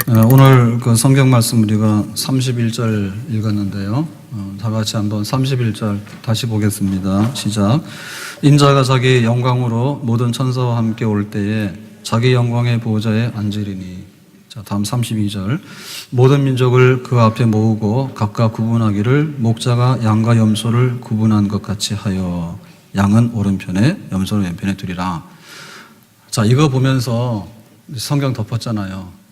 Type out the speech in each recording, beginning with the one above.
오늘 그 성경 말씀 우리가 31절 읽었는데요. 다 같이 한번 31절 다시 보겠습니다. 시작. 인자가 자기 영광으로 모든 천사와 함께 올 때에 자기 영광의 보좌에 앉으리니. 자, 다음 32절. 모든 민족을 그 앞에 모으고 각각 구분하기를 목자가 양과 염소를 구분한 것 같이 하여 양은 오른편에 염소를 왼편에 두리라. 자, 이거 보면서 성경 덮었잖아요.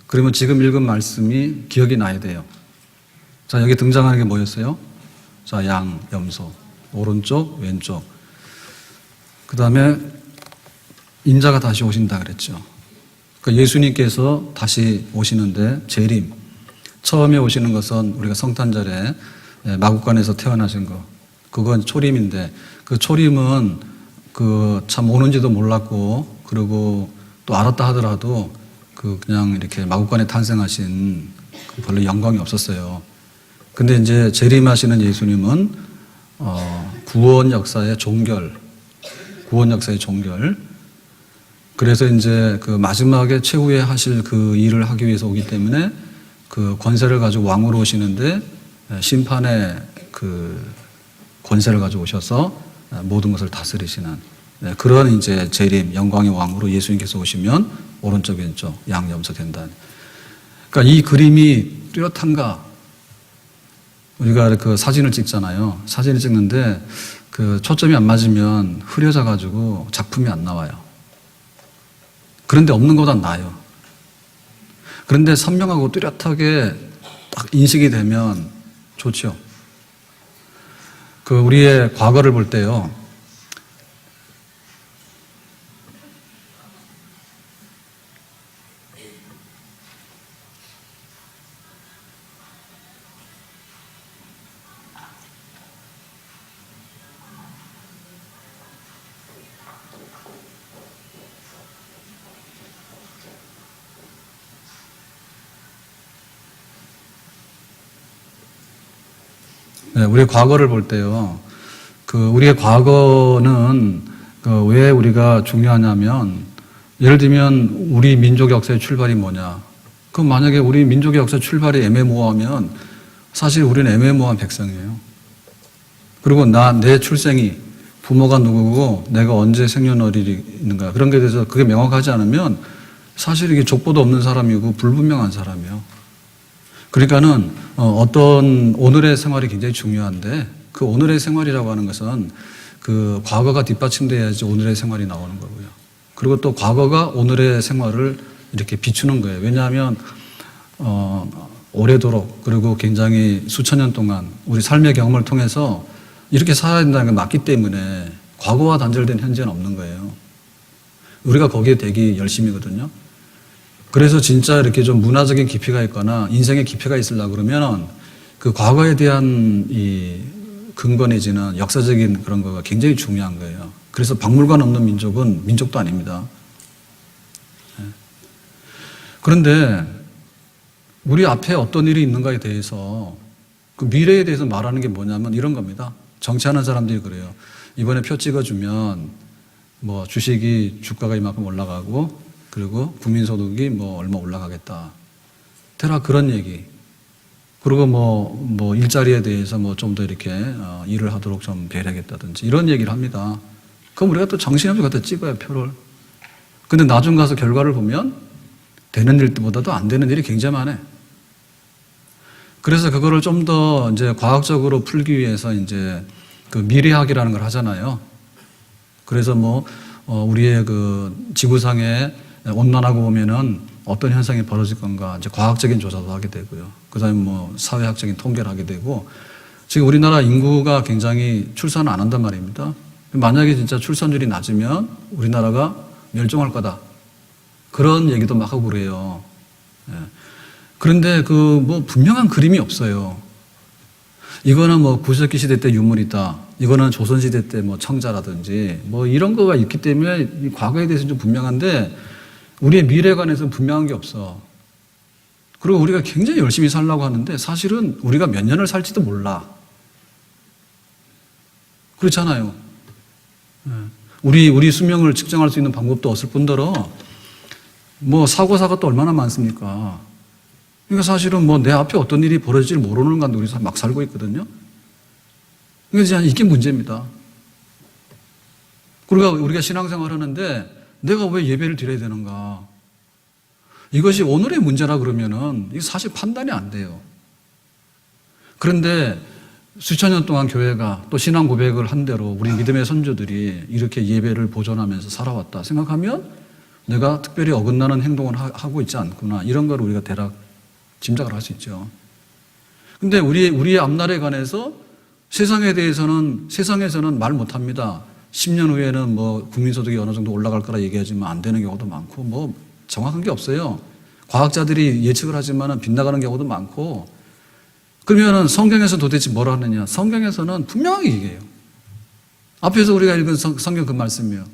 그러면 지금 읽은 말씀이 기억이 나야 돼요. 자, 여기 등장하는 게 뭐였어요? 자, 양, 염소. 오른쪽, 왼쪽. 그 다음에 인자가 다시 오신다 그랬죠. 그러니까 예수님께서 다시 오시는데 재림. 처음에 오시는 것은 우리가 성탄절에 마국간에서 태어나신 거. 그건 초림인데 그 초림은 그 참 오는지도 몰랐고 그리고 또 알았다 하더라도 그냥 이렇게 마국간에 탄생하신 별로 영광이 없었어요. 근데 이제 재림하시는 예수님은 구원 역사의 종결. 그래서 이제 그 마지막에 최후에 하실 그 일을 하기 위해서 오기 때문에 그 권세를 가지고 왕으로 오시는데 심판의 그 권세를 가지고 오셔서 모든 것을 다스리시는 그런 이제 재림, 영광의 왕으로 예수님께서 오시면 오른쪽 왼쪽 양 염소 된다. 그러니까 이 그림이 뚜렷한가? 우리가 그 사진을 찍잖아요. 사진을 찍는데 그 초점이 안 맞으면 흐려져 가지고 작품이 안 나와요. 그런데 없는 것보다 나아요. 그런데 선명하고 뚜렷하게 딱 인식이 되면 좋죠. 그 우리의 과거를 볼 때요. 우리의 과거를 볼 때요. 우리의 과거는 왜 우리가 중요하냐면 예를 들면 우리 민족 역사의 출발이 뭐냐. 그럼 만약에 우리 민족의 역사 출발이 애매모호하면 사실 우리는 애매모호한 백성이에요. 그리고 내 출생이 부모가 누구고 내가 언제 생년월일인가 그런 것에 대해서 그게 명확하지 않으면 사실 이게 족보도 없는 사람이고 불분명한 사람이에요. 그러니까는 어떤 오늘의 생활이 굉장히 중요한데 그 오늘의 생활이라고 하는 것은 그 과거가 뒷받침돼야지 오늘의 생활이 나오는 거고요. 그리고 또 과거가 오늘의 생활을 이렇게 비추는 거예요. 왜냐하면 오래도록 그리고 굉장히 수천 년 동안 우리 삶의 경험을 통해서 이렇게 살아야 된다는 게 맞기 때문에 과거와 단절된 현재는 없는 거예요. 우리가 거기에 되게 열심이거든요. 그래서 진짜 이렇게 좀 문화적인 깊이가 있거나 인생의 깊이가 있으려고 그러면 그 과거에 대한 이 근거 내지는 역사적인 그런 거가 굉장히 중요한 거예요. 그래서 박물관 없는 민족은 민족도 아닙니다. 그런데 우리 앞에 어떤 일이 있는가에 대해서 그 미래에 대해서 말하는 게 뭐냐면 이런 겁니다. 정치하는 사람들이 그래요. 이번에 표 찍어주면 뭐 주식이 주가가 이만큼 올라가고 그리고 국민소득이 뭐 얼마 올라가겠다. 대략 그런 얘기. 그리고 뭐 일자리에 대해서 뭐 좀 더 이렇게 일을 하도록 좀 배려하겠다든지 이런 얘기를 합니다. 그럼 우리가 또 정신없이 갖다 찍어요, 표를. 근데 나중 가서 결과를 보면 되는 일보다도 안 되는 일이 굉장히 많아요. 그래서 그거를 좀 더 이제 과학적으로 풀기 위해서 이제 그 미래학이라는 걸 하잖아요. 그래서 우리의 그 지구상에 온난화가 오면은 어떤 현상이 벌어질 건가 이제 과학적인 조사도 하게 되고요. 그다음에 사회학적인 통계를 하게 되고 지금 우리나라 인구가 굉장히 출산을 안 한단 말입니다. 만약에 진짜 출산율이 낮으면 우리나라가 멸종할 거다. 그런 얘기도 막 하고 그래요. 그런데 분명한 그림이 없어요. 이거는 구석기 시대 때 유물이다. 이거는 조선시대 때 청자라든지 이런 거가 있기 때문에 이 과거에 대해서는 좀 분명한데 우리의 미래에 관해서는 분명한 게 없어. 그리고 우리가 굉장히 열심히 살려고 하는데 사실은 우리가 몇 년을 살지도 몰라. 그렇잖아요. 우리 수명을 측정할 수 있는 방법도 없을 뿐더러 사고사가 또 얼마나 많습니까? 그러니까 사실은 뭐 내 앞에 어떤 일이 벌어질지 모르는 가운데 우리 막 살고 있거든요. 그러니까 이게 문제입니다. 그리고 우리가 신앙생활 하는데 내가 왜 예배를 드려야 되는가? 이것이 오늘의 문제라 그러면은 이게 사실 판단이 안 돼요. 그런데 수천 년 동안 교회가 또 신앙 고백을 한 대로 우리 믿음의 선조들이 이렇게 예배를 보존하면서 살아왔다 생각하면 내가 특별히 어긋나는 행동을 하고 있지 않구나. 이런 걸 우리가 대략 짐작을 할 수 있죠. 근데 우리의 앞날에 관해서 세상에서는 말 못합니다. 10년 후에는 뭐 국민소득이 어느 정도 올라갈 거라 얘기하지만 안 되는 경우도 많고 뭐 정확한 게 없어요. 과학자들이 예측을 하지만 빗나가는 경우도 많고. 그러면은 성경에서 도대체 뭐라 하느냐? 성경에서는 분명하게 얘기해요. 앞에서 우리가 읽은 성경 그 말씀이에요.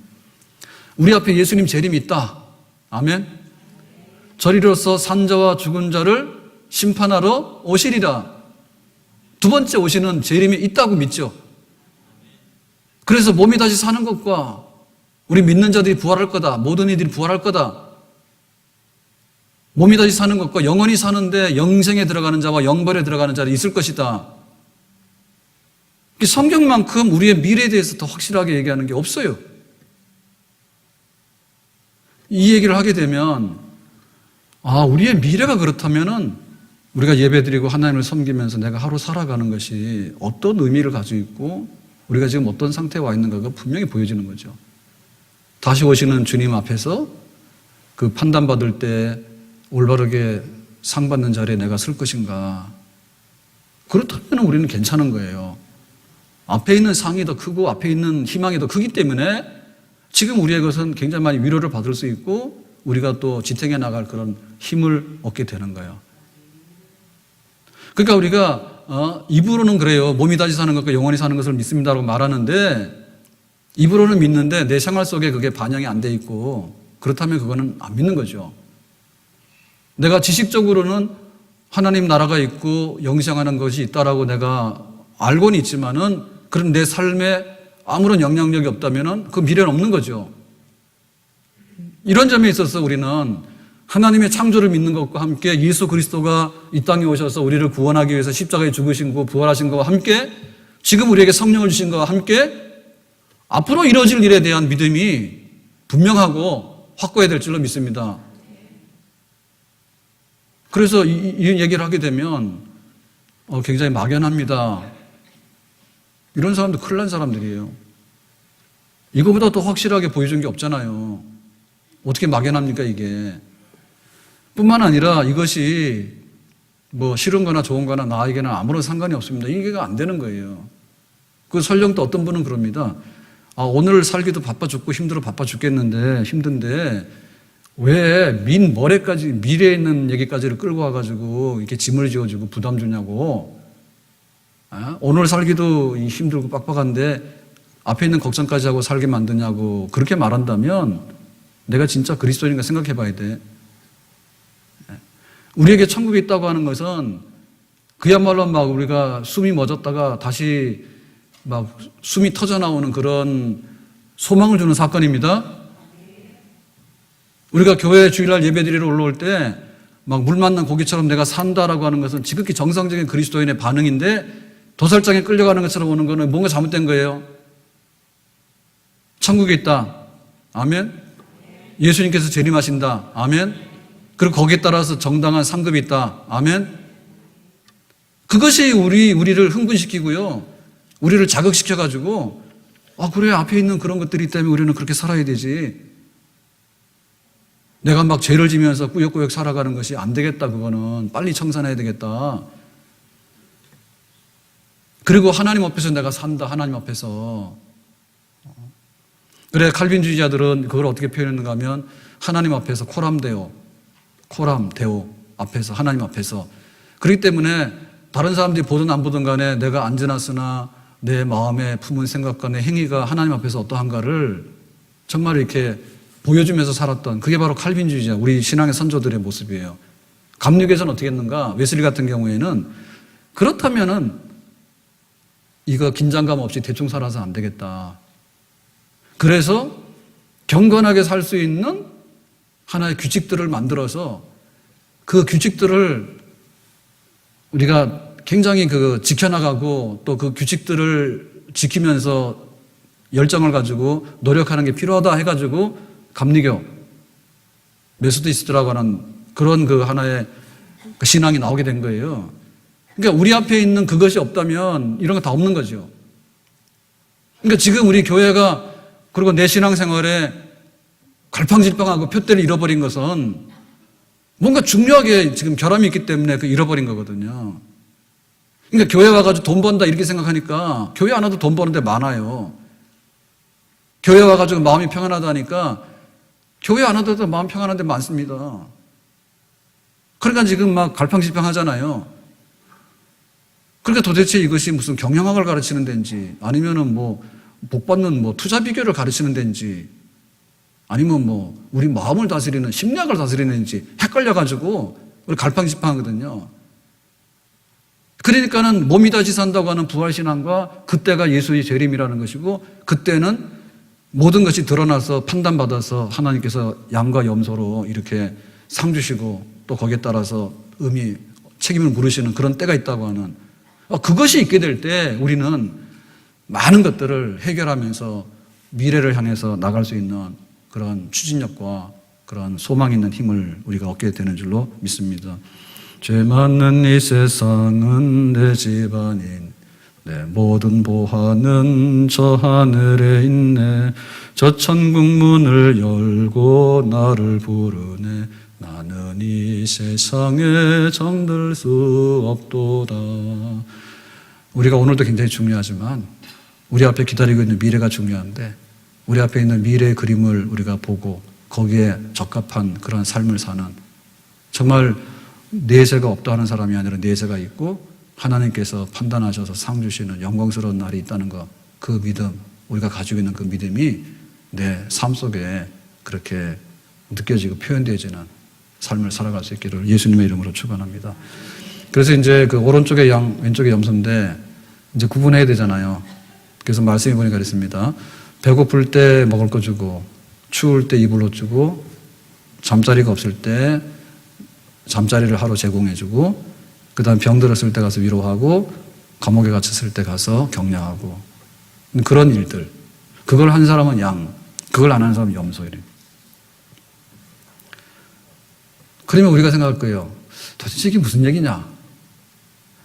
우리 앞에 예수님 재림이 있다. 아멘. 저리로서 산자와 죽은 자를 심판하러 오시리라. 두 번째 오시는 재림이 있다고 믿죠. 그래서 몸이 다시 사는 것과 우리 믿는 자들이 부활할 거다. 모든 이들이 부활할 거다. 몸이 다시 사는 것과 영원히 사는데 영생에 들어가는 자와 영벌에 들어가는 자가 있을 것이다. 성경만큼 우리의 미래에 대해서 더 확실하게 얘기하는 게 없어요. 이 얘기를 하게 되면 우리의 미래가 그렇다면은 우리가 예배드리고 하나님을 섬기면서 내가 하루 살아가는 것이 어떤 의미를 가지고 있고 우리가 지금 어떤 상태에 와 있는가가 분명히 보여지는 거죠. 다시 오시는 주님 앞에서 그 판단받을 때 올바르게 상 받는 자리에 내가 설 것인가. 그렇다면 우리는 괜찮은 거예요. 앞에 있는 상이 더 크고 앞에 있는 희망이 더 크기 때문에 지금 우리의 것은 굉장히 많이 위로를 받을 수 있고 우리가 또 지탱해 나갈 그런 힘을 얻게 되는 거예요. 그러니까 우리가 입으로는 그래요. 몸이 다시 사는 것과 영원히 사는 것을 믿습니다라고 말하는데 입으로는 믿는데 내 생활 속에 그게 반영이 안 돼 있고 그렇다면 그거는 안 믿는 거죠. 내가 지식적으로는 하나님 나라가 있고 영생하는 것이 있다라고 내가 알고는 있지만은 그런 내 삶에 아무런 영향력이 없다면은 그 미래는 없는 거죠. 이런 점에 있어서 우리는 하나님의 창조를 믿는 것과 함께 예수 그리스도가 이 땅에 오셔서 우리를 구원하기 위해서 십자가에 죽으신 거 부활하신 것과 함께 지금 우리에게 성령을 주신 것과 함께 앞으로 이루어질 일에 대한 믿음이 분명하고 확고해야 될 줄로 믿습니다. 그래서 이 얘기를 하게 되면 굉장히 막연합니다. 이런 사람들 큰일 난 사람들이에요. 이거보다 더 확실하게 보여준 게 없잖아요. 어떻게 막연합니까 이게. 뿐만 아니라 이것이 뭐 싫은 거나 좋은 거나 나에게는 아무런 상관이 없습니다. 이게 안 되는 거예요. 그 설령 또 어떤 분은 그럽니다. 오늘 살기도 바빠 죽고 바빠 죽겠는데 힘든데 왜 미래에 있는 얘기까지를 끌고 와가지고 이렇게 짐을 지어주고 부담 주냐고. 오늘 살기도 힘들고 빡빡한데 앞에 있는 걱정까지 하고 살게 만드냐고 그렇게 말한다면 내가 진짜 그리스도인인가 생각해 봐야 돼. 우리에게 천국이 있다고 하는 것은 그야말로 막 우리가 숨이 멎었다가 다시 막 숨이 터져 나오는 그런 소망을 주는 사건입니다. 우리가 교회 주일날 예배드리러 올라올 때 막 물 만난 고기처럼 내가 산다라고 하는 것은 지극히 정상적인 그리스도인의 반응인데 도살장에 끌려가는 것처럼 오는 것은 뭔가 잘못된 거예요. 천국에 있다. 아멘. 예수님께서 재림하신다. 아멘. 그리고 거기에 따라서 정당한 상급이 있다. 아멘. 그것이 우리를 흥분시키고요. 우리를 자극시켜가지고 그래 앞에 있는 그런 것들이 때문에 우리는 그렇게 살아야 되지. 내가 막 죄를 지면서 꾸역꾸역 살아가는 것이 안 되겠다. 그거는 빨리 청산해야 되겠다. 그리고 하나님 앞에서 내가 산다. 하나님 앞에서. 그래 칼빈주의자들은 그걸 어떻게 표현했는가 하면 하나님 앞에서 코람 데오 앞에서 하나님 앞에서. 그렇기 때문에 다른 사람들이 보든 안 보든 간에 내가 안 지났으나 내 마음에 품은 생각과 내 행위가 하나님 앞에서 어떠한가를 정말 이렇게 보여주면서 살았던 그게 바로 칼빈주의자 우리 신앙의 선조들의 모습이에요. 감리교에서는 어떻게 했는가? 웨슬리 같은 경우에는 그렇다면은 이거 긴장감 없이 대충 살아서 안 되겠다. 그래서 경건하게 살 수 있는 하나의 규칙들을 만들어서 그 규칙들을 우리가 굉장히 지켜나가고 또 그 규칙들을 지키면서 열정을 가지고 노력하는 게 필요하다 해가지고 감리교, 메소디스트라고 하는 그런 하나의 신앙이 나오게 된 거예요. 그러니까 우리 앞에 있는 그것이 없다면 이런 거 다 없는 거죠. 그러니까 지금 우리 교회가 그리고 내 신앙생활에 갈팡질팡하고 표대를 잃어버린 것은 뭔가 중요하게 지금 결함이 있기 때문에 잃어버린 거거든요. 그러니까 교회 와가지고 돈 번다 이렇게 생각하니까 교회 안 와도 돈 버는 데 많아요. 교회 와가지고 마음이 평안하다니까 교회 안 와도 마음 평안한 데 많습니다. 그러니까 지금 막 갈팡질팡하잖아요. 그러니까 도대체 이것이 무슨 경영학을 가르치는 데인지 아니면은 복 받는 투자 비결을 가르치는 데인지 아니면 우리 마음을 다스리는 심리학을 다스리는 데인지 헷갈려가지고 우리 갈팡질팡하거든요. 그러니까는 몸이 다시 산다고 하는 부활신앙과 그때가 예수의 재림이라는 것이고 그때는 모든 것이 드러나서 판단받아서 하나님께서 양과 염소로 이렇게 상 주시고 또 거기에 따라서 책임을 물으시는 그런 때가 있다고 하는 그것이 있게 될 때 우리는 많은 것들을 해결하면서 미래를 향해서 나갈 수 있는 그런 추진력과 그런 소망 있는 힘을 우리가 얻게 되는 줄로 믿습니다. 죄 많은 이 세상은 내 집안인 내 모든 보화는 저 하늘에 있네. 저 천국 문을 열고 나를 부르네. 나는 이 세상에 정들 수 없도다. 우리가 오늘도 굉장히 중요하지만 우리 앞에 기다리고 있는 미래가 중요한데 우리 앞에 있는 미래의 그림을 우리가 보고 거기에 적합한 그런 삶을 사는 정말 내세가 없다 하는 사람이 아니라 내세가 있고 하나님께서 판단하셔서 상 주시는 영광스러운 날이 있다는 것, 그 믿음, 우리가 가지고 있는 그 믿음이 내 삶 속에 그렇게 느껴지고 표현되어지는 삶을 살아갈 수 있기를 예수님의 이름으로 축원합니다. 그래서 이제 오른쪽에 양, 왼쪽에 염소인데 이제 구분해야 되잖아요. 그래서 말씀해 보니까 그랬습니다. 배고플 때 먹을 거 주고, 추울 때 이불 옷 주고, 잠자리가 없을 때 잠자리를 하루 제공해 주고, 그 다음 병 들었을 때 가서 위로하고, 감옥에 갇혔을 때 가서 격려하고, 그런 일들. 그걸 한 사람은 양, 그걸 안 하는 사람은 염소 이래요. 그러면 우리가 생각할 거예요. 도대체 이게 무슨 얘기냐?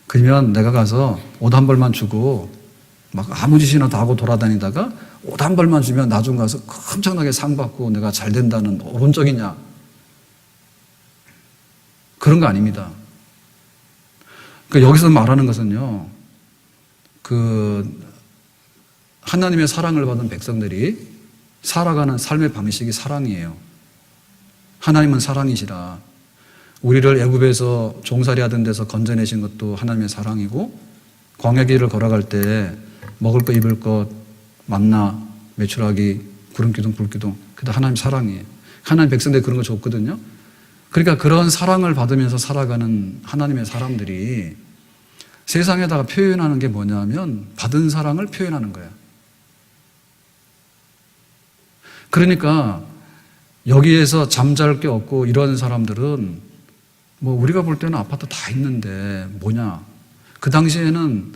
그러면 내가 가서 옷 한 벌만 주고 막 아무 짓이나 다 하고 돌아다니다가 옷 한 벌만 주면 나중 가서 엄청나게 상 받고 내가 잘 된다는 오른쪽이냐? 그런 거 아닙니다. 그러니까 여기서 말하는 것은요, 하나님의 사랑을 받은 백성들이 살아가는 삶의 방식이 사랑이에요. 하나님은 사랑이시라. 우리를 애굽에서 종살이 하던 데서 건져내신 것도 하나님의 사랑이고, 광야길을 걸어갈 때 먹을 것, 입을 것, 만나, 메추라기, 구름기둥, 불기둥, 그다 하나님 사랑이에요. 하나님 백성들이 그런 거 좋거든요. 그러니까 그런 사랑을 받으면서 살아가는 하나님의 사람들이 세상에다가 표현하는 게 뭐냐면 받은 사랑을 표현하는 거예요. 그러니까 여기에서 잠잘 게 없고 이런 사람들은 우리가 볼 때는 아파트 다 있는데 뭐냐? 그 당시에는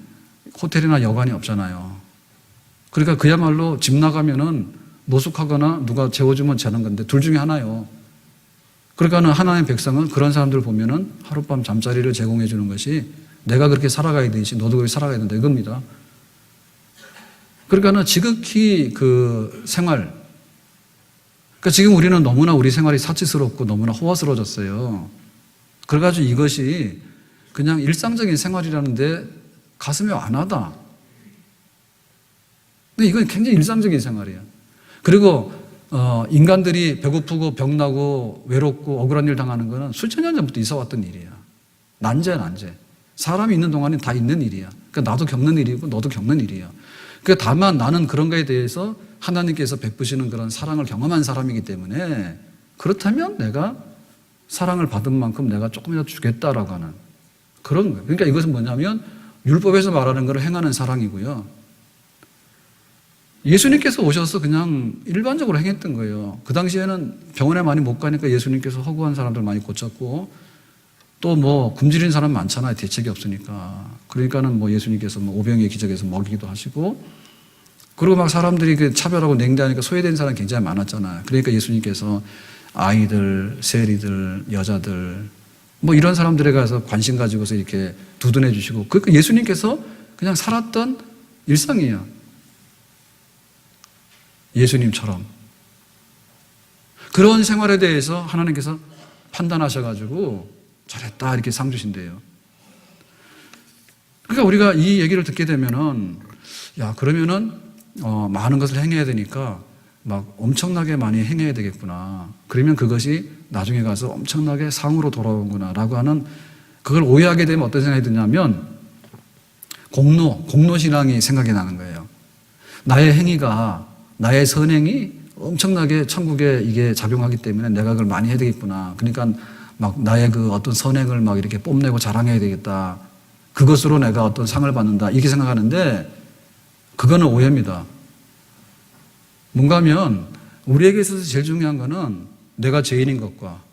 호텔이나 여관이 없잖아요. 그러니까 그야말로 집 나가면은 노숙하거나 누가 재워주면 자는 건데 둘 중에 하나요. 그러니까는 하나님의 백성은 그런 사람들을 보면은 하룻밤 잠자리를 제공해 주는 것이 내가 그렇게 살아가야 되듯이 너도 그렇게 살아가야 된다 이겁니다. 그러니까는 지극히 그 생활, 그러니까 지금 우리는 너무나 우리 생활이 사치스럽고 너무나 호화스러워졌어요. 그래가지고 이것이 그냥 일상적인 생활이라는데 가슴이 완하다. 근데 이건 굉장히 일상적인 생활이에요. 그리고 인간들이 배고프고 병나고 외롭고 억울한 일 당하는 거는 수천 년 전부터 있어왔던 일이야. 난제. 사람이 있는 동안에 다 있는 일이야. 그러니까 나도 겪는 일이고 너도 겪는 일이야. 그러니까 다만 나는 그런 거에 대해서 하나님께서 베푸시는 그런 사랑을 경험한 사람이기 때문에 그렇다면 내가 사랑을 받은 만큼 내가 조금이라도 주겠다라고 하는 그런 거예요. 그러니까 이것은 뭐냐면 율법에서 말하는 것을 행하는 사랑이고요. 예수님께서 오셔서 그냥 일반적으로 행했던 거예요. 그 당시에는 병원에 많이 못 가니까 예수님께서 허구한 사람들 많이 고쳤고 또 뭐 굶주린 사람 많잖아요. 대책이 없으니까. 그러니까는 뭐 예수님께서 뭐 오병이어 기적에서 먹이기도 하시고, 그리고 막 사람들이 그 차별하고 냉대하니까 소외된 사람이 굉장히 많았잖아요. 그러니까 예수님께서 아이들, 세리들, 여자들 뭐 이런 사람들에 가서 관심 가지고서 이렇게 두둔해 주시고, 그러니까 예수님께서 그냥 살았던 일상이에요. 예수님처럼. 그런 생활에 대해서 하나님께서 판단하셔가지고 잘했다 이렇게 상 주신대요. 그러니까 우리가 이 얘기를 듣게 되면은, 야, 그러면은 많은 것을 행해야 되니까 막 엄청나게 많이 행해야 되겠구나. 그러면 그것이 나중에 가서 엄청나게 상으로 돌아오는구나 라고 하는, 그걸 오해하게 되면 어떤 생각이 드냐면 공로신앙이 생각이 나는 거예요. 나의 행위가, 나의 선행이 엄청나게 천국에 이게 작용하기 때문에 내가 그걸 많이 해야 되겠구나. 그러니까 막 나의 그 어떤 선행을 막 이렇게 뽐내고 자랑해야 되겠다. 그것으로 내가 어떤 상을 받는다. 이렇게 생각하는데 그거는 오해입니다. 뭔가 하면 우리에게 있어서 제일 중요한 거는 내가 죄인인 것과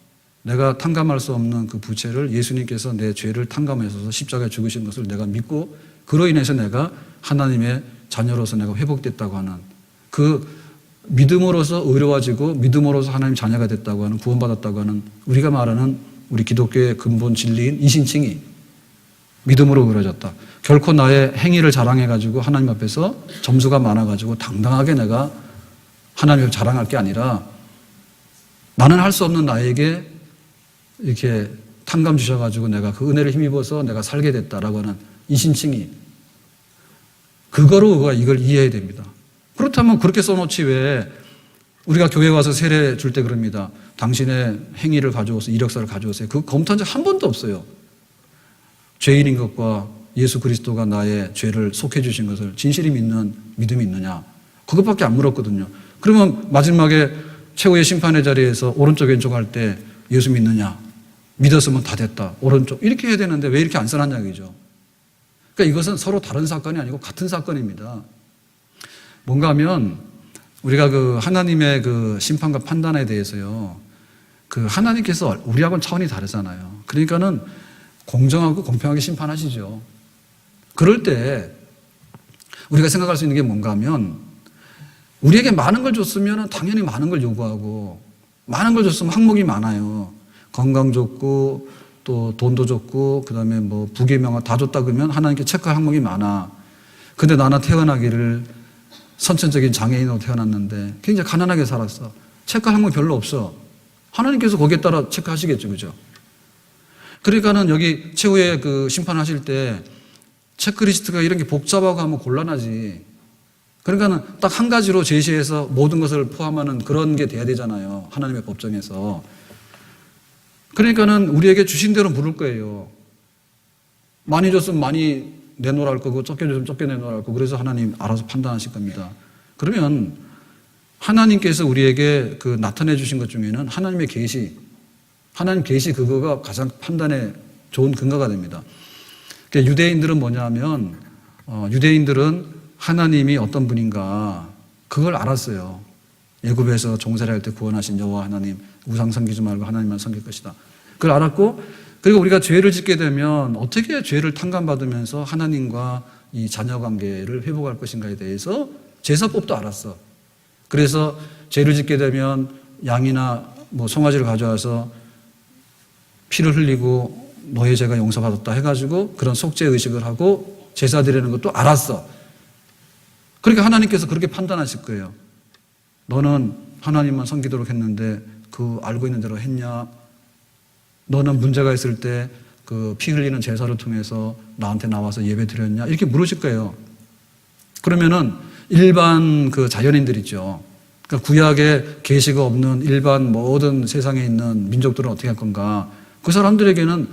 내가 탕감할 수 없는 그 부채를 예수님께서 내 죄를 탕감하셔서 십자가에 죽으신 것을 내가 믿고 그로 인해서 내가 하나님의 자녀로서 내가 회복됐다고 하는 그 믿음으로서 의로워지고 믿음으로서 하나님 자녀가 됐다고 하는, 구원받았다고 하는, 우리가 말하는 우리 기독교의 근본 진리인 이신칭이 믿음으로 의로워졌다. 결코 나의 행위를 자랑해가지고 하나님 앞에서 점수가 많아가지고 당당하게 내가 하나님 앞에 자랑할 게 아니라 나는 할 수 없는 나에게 이렇게 탕감 주셔가지고 내가 그 은혜를 힘입어서 내가 살게 됐다라고 하는 이신칭이, 그거로 우리가 이걸 이해해야 됩니다. 그렇다면 그렇게 써놓지 왜 우리가 교회 와서 세례 줄 때 그럽니다. 당신의 행위를 가져오세요. 이력서를 가져오세요. 그거 검토한 적 한 번도 없어요. 죄인인 것과 예수 그리스도가 나의 죄를 속해 주신 것을 진실히 믿는 믿음이 있느냐. 그것밖에 안 물었거든요. 그러면 마지막에 최후의 심판의 자리에서 오른쪽 왼쪽 할 때 예수 믿느냐. 믿었으면 다 됐다. 오른쪽. 이렇게 해야 되는데 왜 이렇게 안 써놨냐 이죠. 그러니까 이것은 서로 다른 사건이 아니고 같은 사건입니다. 뭔가 하면 우리가 그 하나님의 그 심판과 판단에 대해서요. 그 하나님께서 우리하고는 차원이 다르잖아요. 그러니까는 공정하고 공평하게 심판하시죠. 그럴 때 우리가 생각할 수 있는 게 뭔가 하면 우리에게 많은 걸 줬으면 당연히 많은 걸 요구하고, 많은 걸 줬으면 항목이 많아요. 건강 줬고 또 돈도 줬고 그다음에 뭐 부귀명화 다 줬다 그러면 하나님께 체크할 항목이 많아. 근데 나는 태어나기를 선천적인 장애인으로 태어났는데 굉장히 가난하게 살았어. 체크할 항목이 별로 없어. 하나님께서 거기에 따라 체크하시겠죠. 그죠? 그러니까는 여기 최후에 그 심판하실 때 체크리스트가 이런 게 복잡하고 하면 곤란하지. 그러니까는 딱 한 가지로 제시해서 모든 것을 포함하는 그런 게 돼야 되잖아요. 하나님의 법정에서. 그러니까는 우리에게 주신 대로 물을 거예요. 많이 줬으면 많이 내놓으라 할 거고 적게 줬으면 적게 내놓으라 할 거고, 그래서 하나님 알아서 판단하실 겁니다. 그러면 하나님께서 우리에게 그 나타내 주신 것 중에는 하나님의 계시, 하나님 계시 그거가 가장 판단에 좋은 근거가 됩니다. 그러니까 유대인들은 뭐냐 하면 유대인들은 하나님이 어떤 분인가 그걸 알았어요. 애굽에서 종살이 할 때 구원하신 여호와 하나님, 우상 섬기지 말고 하나님만 섬길 것이다. 그걸 알았고, 그리고 우리가 죄를 짓게 되면 어떻게 죄를 탕감받으면서 하나님과 이 자녀 관계를 회복할 것인가에 대해서 제사법도 알았어. 그래서 죄를 짓게 되면 양이나 뭐 송아지를 가져와서 피를 흘리고 너의 죄가 용서받았다 해가지고 그런 속죄 의식을 하고 제사 드리는 것도 알았어. 그러니까 하나님께서 그렇게 판단하실 거예요. 너는 하나님만 섬기도록 했는데 그 알고 있는 대로 했냐? 너는 문제가 있을 때 그 피 흘리는 제사를 통해서 나한테 나와서 예배 드렸냐? 이렇게 물으실 거예요. 그러면은 일반 그 자연인들 있죠. 그러니까 구약에 계시가 없는 일반 모든 세상에 있는 민족들은 어떻게 할 건가? 그 사람들에게는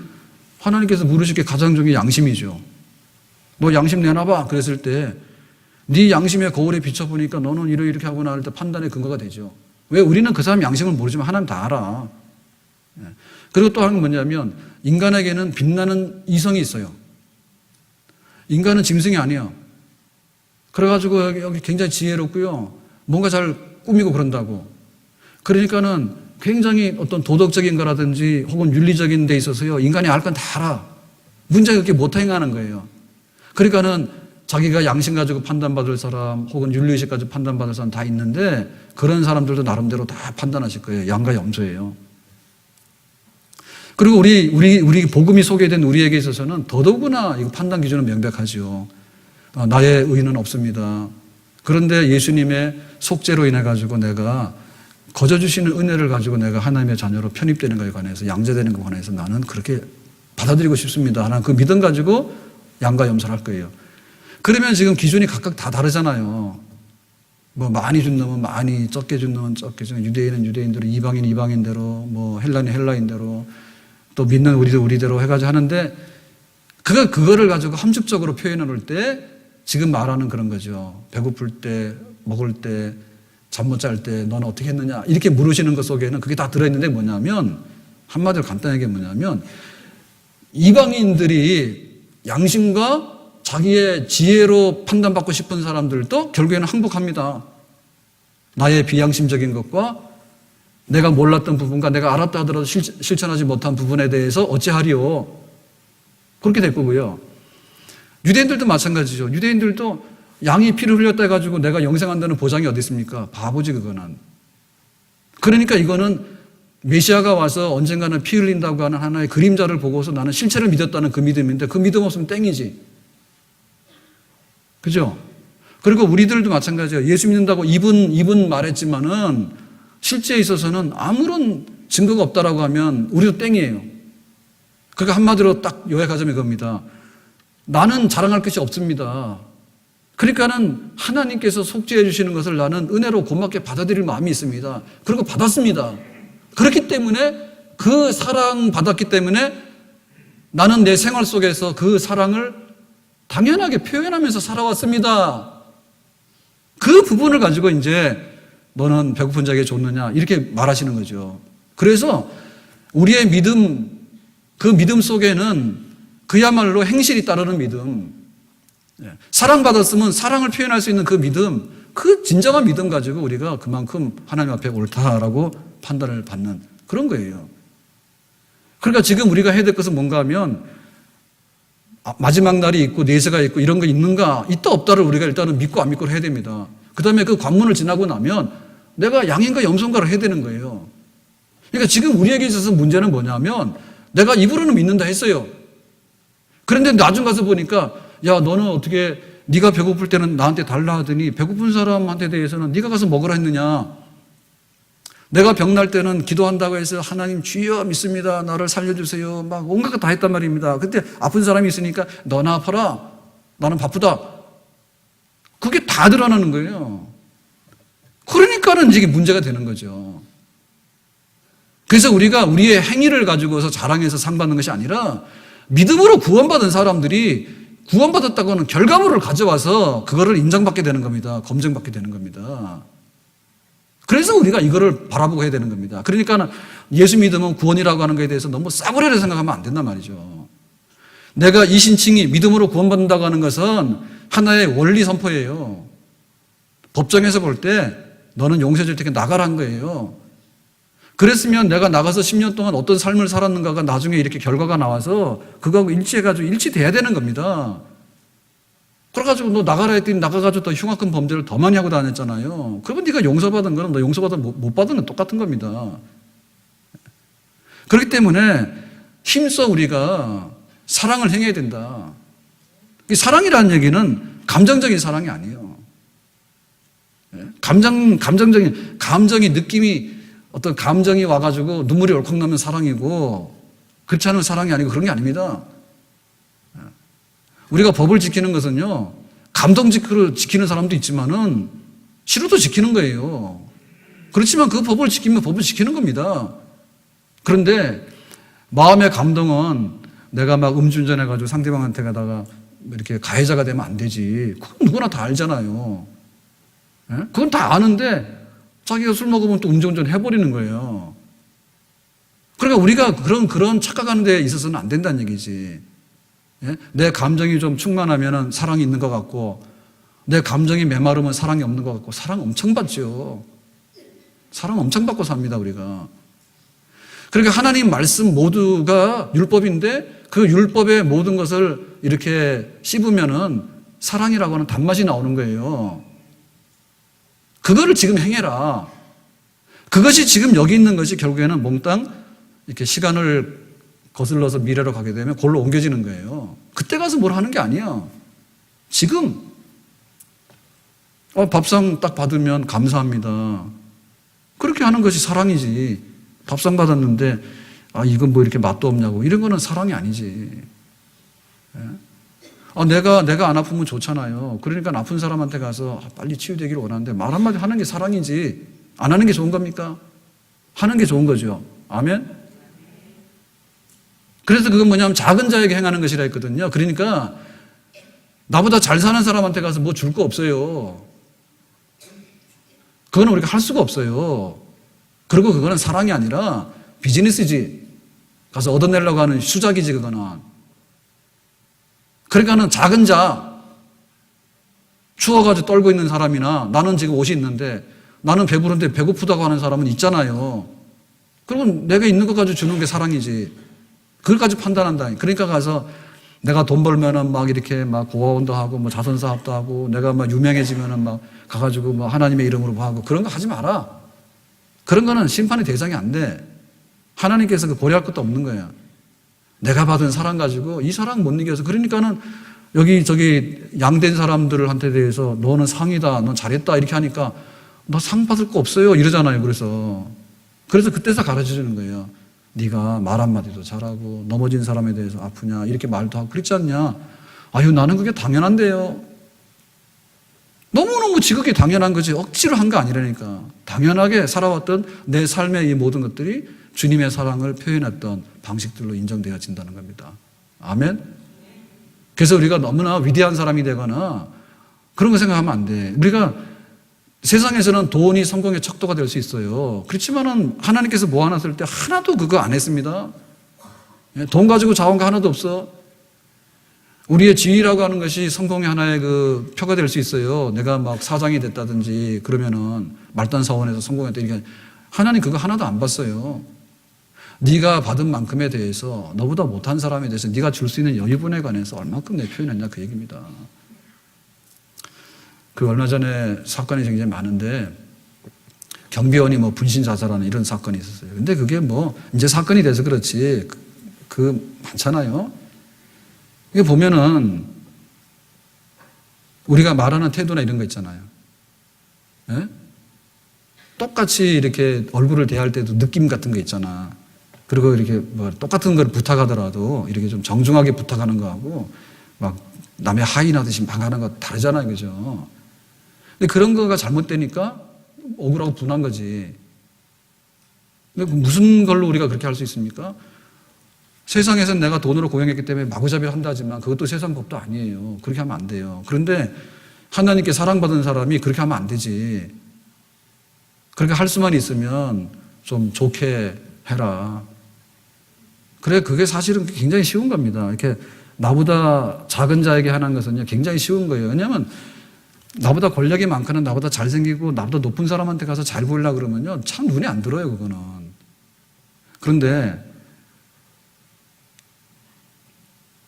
하나님께서 물으실 게 가장 중요한 게 양심이죠. 너 양심 내놔봐. 그랬을 때 네 양심의 거울에 비춰보니까 너는 이렇게 하고 나할 때 판단의 근거가 되죠. 왜? 우리는 그 사람 양심을 모르지만 하나님 다 알아. 그리고 또 하는 건 뭐냐면 인간에게는 빛나는 이성이 있어요. 인간은 짐승이 아니에요. 그래가지고 여기 굉장히 지혜롭고요. 뭔가 잘 꾸미고 그런다고. 그러니까는 굉장히 어떤 도덕적인 거라든지 혹은 윤리적인 데 있어서요, 인간이 알 건 다 알아. 문제가 그렇게 못 행하는 거예요. 그러니까는 자기가 양심 가지고 판단받을 사람 혹은 윤리의식 가지고 판단받을 사람 다 있는데 그런 사람들도 나름대로 다 판단하실 거예요. 양과 염소예요. 그리고 우리 복음이 소개된 우리에게 있어서는 더더구나 이거 판단 기준은 명백하지요. 나의 의는 없습니다. 그런데 예수님의 속죄로 인해 가지고 내가 거저 주시는 은혜를 가지고 내가 하나님의 자녀로 편입되는 것에 관해서 양자되는 것에 관해서 나는 그렇게 받아들이고 싶습니다. 하는 그 믿음 가지고 양과 염소를 할 거예요. 그러면 지금 기준이 각각 다 다르잖아요. 뭐 많이 준 놈은 많이, 적게 준 놈은 적게 준, 유대인은 유대인대로, 이방인 이방인대로, 뭐 헬라인은 헬라인대로, 또 믿는 우리도 우리대로 해가지고 하는데 그거를 가지고 함축적으로 표현을 할 때 지금 말하는 그런 거죠. 배고플 때, 먹을 때, 잠 못 잘 때 너는 어떻게 했느냐 이렇게 물으시는 것 속에는 그게 다 들어있는데 뭐냐면 한마디로 간단하게 뭐냐면 이방인들이 양심과 자기의 지혜로 판단받고 싶은 사람들도 결국에는 항복합니다. 나의 비양심적인 것과 내가 몰랐던 부분과 내가 알았다 하더라도 실천하지 못한 부분에 대해서 어찌하리요. 그렇게 될 거고요. 유대인들도 마찬가지죠. 유대인들도 양이 피를 흘렸다 해가지고 내가 영생한다는 보장이 어디 있습니까? 바보지 그거는. 그러니까 이거는 메시아가 와서 언젠가는 피 흘린다고 하는 하나의 그림자를 보고서 나는 실체를 믿었다는 그 믿음인데 그 믿음 없으면 땡이지. 그죠? 그리고 우리들도 마찬가지예요. 예수 믿는다고 입은 말했지만은 실제에 있어서는 아무런 증거가 없다라고 하면 우리도 땡이에요. 그러니까 한마디로 딱 요약하자면 이겁니다. 나는 자랑할 것이 없습니다. 그러니까는 하나님께서 속죄해 주시는 것을 나는 은혜로 고맙게 받아들일 마음이 있습니다. 그리고 받았습니다. 그렇기 때문에 그 사랑 받았기 때문에 나는 내 생활 속에서 그 사랑을 당연하게 표현하면서 살아왔습니다. 그 부분을 가지고 이제 너는 배고픈 자에게 줬느냐 이렇게 말하시는 거죠. 그래서 우리의 믿음, 그 믿음 속에는 그야말로 행실이 따르는 믿음, 사랑받았으면 사랑을 표현할 수 있는 그 믿음, 그 진정한 믿음 가지고 우리가 그만큼 하나님 앞에 옳다라고 판단을 받는 그런 거예요. 그러니까 지금 우리가 해야 될 것은 뭔가 하면 마지막 날이 있고 내세가 있고 이런 거 있는가 있다 없다를 우리가 일단은 믿고 안 믿고 해야 됩니다. 그 다음에 그 관문을 지나고 나면 내가 양인가 염소인가를 해야 되는 거예요. 그러니까 지금 우리에게 있어서 문제는 뭐냐면 내가 입으로는 믿는다 했어요. 그런데 나중 가서 보니까 야 너는 어떻게 네가 배고플 때는 나한테 달라 하더니 배고픈 사람한테 대해서는 네가 가서 먹으라 했느냐. 내가 병날 때는 기도한다고 해서 하나님 주여 믿습니다. 나를 살려주세요. 막 온갖 거 다 했단 말입니다. 그때 아픈 사람이 있으니까 너나 아파라. 나는 바쁘다. 그게 다 드러나는 거예요. 그러니까는 이게 문제가 되는 거죠. 그래서 우리가 우리의 행위를 가지고서 자랑해서 상 받는 것이 아니라 믿음으로 구원받은 사람들이 구원받았다고 하는 결과물을 가져와서 그거를 인정받게 되는 겁니다. 검증받게 되는 겁니다. 그래서 우리가 이거를 바라보고 해야 되는 겁니다. 그러니까 예수 믿으면 구원이라고 하는 것에 대해서 너무 싸구려를 생각하면 안 된단 말이죠. 내가 이신칭이 믿음으로 구원받는다고 하는 것은 하나의 원리 선포예요. 법정에서 볼 때 너는 용서해 줄 테니까 나가라는 거예요. 그랬으면 내가 나가서 10년 동안 어떤 삶을 살았는가가 나중에 이렇게 결과가 나와서 그거하고 일치해가지고 일치돼야 되는 겁니다. 그래가지고 너 나가라 했더니 나가가지고 더 흉악한 범죄를 더 많이 하고 다녔잖아요. 그러면 네가 용서받은 거는 너 용서받아 못 받은 건 똑같은 겁니다. 그렇기 때문에 힘써 우리가 사랑을 행해야 된다. 이 사랑이라는 얘기는 감정적인 사랑이 아니에요. 감정이 느낌이 어떤 감정이 와가지고 눈물이 옳컥 나면 사랑이고 그렇지 않으면 사랑이 아니고 그런 게 아닙니다. 우리가 법을 지키는 것은요, 감동적으로 지키는 사람도 있지만은 싫어도 지키는 거예요. 그렇지만 그 법을 지키면 법을 지키는 겁니다. 그런데 마음의 감동은 내가 막 음주운전해가지고 상대방한테 가다가 이렇게 가해자가 되면 안 되지. 그건 누구나 다 알잖아요. 그건 다 아는데 자기가 술 먹으면 또 음주운전 해버리는 거예요. 그러니까 우리가 그런 착각하는 데 있어서는 안 된다는 얘기지. 내 감정이 좀 충만하면 사랑이 있는 것 같고 내 감정이 메마르면 사랑이 없는 것 같고 사랑 엄청 받죠. 사랑 엄청 받고 삽니다 우리가. 그러니까 하나님 말씀 모두가 율법인데 그 율법의 모든 것을 이렇게 씹으면은 사랑이라고 하는 단맛이 나오는 거예요. 그거를 지금 행해라. 그것이 지금 여기 있는 것이 결국에는 몽땅 이렇게 시간을 거슬러서 미래로 가게 되면 골로 옮겨지는 거예요. 그때 가서 뭘 하는 게 아니야. 지금 밥상 딱 받으면 감사합니다. 그렇게 하는 것이 사랑이지. 밥상 받았는데 이건 뭐 이렇게 맛도 없냐고. 이런 거는 사랑이 아니지. 내가 안 아프면 좋잖아요. 그러니까 아픈 사람한테 가서 빨리 치유되기를 원하는데 말 한마디 하는 게 사랑이지. 안 하는 게 좋은 겁니까? 하는 게 좋은 거죠. 아멘? 그래서 그건 뭐냐면 작은 자에게 행하는 것이라 했거든요. 그러니까 나보다 잘 사는 사람한테 가서 뭐 줄 거 없어요. 그거는 우리가 할 수가 없어요. 그리고 그거는 사랑이 아니라 비즈니스지. 가서 얻어내려고 하는 수작이지 그거는. 그러니까는 작은 자, 추워가지고 떨고 있는 사람이나 나는 지금 옷이 있는데 나는 배부른데 배고프다고 하는 사람은 있잖아요. 그러면 내가 있는 것 가지고 주는 게 사랑이지. 그걸 가지고 판단한다. 그러니까 가서 내가 돈 벌면은 막 이렇게 막 고아원도 하고 뭐 자선사업도 하고 내가 막 유명해지면은 막 가가지고 뭐 하나님의 이름으로 뭐 하고 그런 거 하지 마라. 그런 거는 심판의 대상이 안 돼. 하나님께서 그 고려할 것도 없는 거야. 내가 받은 사랑 가지고 이 사랑 못 이겨서 그러니까는 여기 저기 양된 사람들한테 대해서 너는 상이다, 넌 잘했다 이렇게 하니까 너 상 받을 거 없어요 이러잖아요. 그래서 그때서 가르쳐주는 거예요. 네가 말 한마디도 잘하고 넘어진 사람에 대해서 아프냐 이렇게 말도 하고 그렇지 않냐. 아유 나는 그게 당연한데요. 너무너무 지극히 당연한 거지 억지로 한 거 아니라니까. 당연하게 살아왔던 내 삶의 이 모든 것들이 주님의 사랑을 표현했던 방식들로 인정되어진다는 겁니다. 아멘? 그래서 우리가 너무나 위대한 사람이 되거나 그런 거 생각하면 안 돼. 우리가 세상에서는 돈이 성공의 척도가 될 수 있어요. 그렇지만은 하나님께서 모아놨을 때 하나도 그거 안 했습니다. 돈 가지고 자원 거 하나도 없어. 우리의 지위라고 하는 것이 성공의 하나의 그 표가 될 수 있어요. 내가 막 사장이 됐다든지 그러면은 말단 사원에서 성공했다. 이게 하나님 그거 하나도 안 봤어요. 네가 받은 만큼에 대해서 너보다 못한 사람에 대해서 네가 줄 수 있는 여유분에 관해서 얼마큼 내 표현했냐 그 얘기입니다. 그 얼마 전에 사건이 굉장히 많은데 경비원이 뭐 분신 자살하는 이런 사건이 있었어요. 근데 그게 뭐 이제 사건이 돼서 그렇지 그 많잖아요. 이게 보면은 우리가 말하는 태도나 이런 거 있잖아요. 예? 똑같이 이렇게 얼굴을 대할 때도 느낌 같은 거 있잖아. 그리고 이렇게 뭐 똑같은 걸 부탁하더라도 이렇게 좀 정중하게 부탁하는 거하고 막 남의 하인하듯이 막 하는 거 다르잖아요. 그죠? 근데 그런 거가 잘못되니까 억울하고 분한 거지. 근데 무슨 걸로 우리가 그렇게 할 수 있습니까? 세상에서는 내가 돈으로 고용했기 때문에 마구잡이를 한다지만 그것도 세상 법도 아니에요. 그렇게 하면 안 돼요. 그런데 하나님께 사랑받은 사람이 그렇게 하면 안 되지. 그렇게 할 수만 있으면 좀 좋게 해라. 그래, 그게 사실은 굉장히 쉬운 겁니다. 이렇게 나보다 작은 자에게 하는 것은요, 굉장히 쉬운 거예요. 왜냐하면 나보다 권력이 많거나 나보다 잘생기고 나보다 높은 사람한테 가서 잘 보이려고 그러면요, 참 눈에 안 들어요, 그거는. 그런데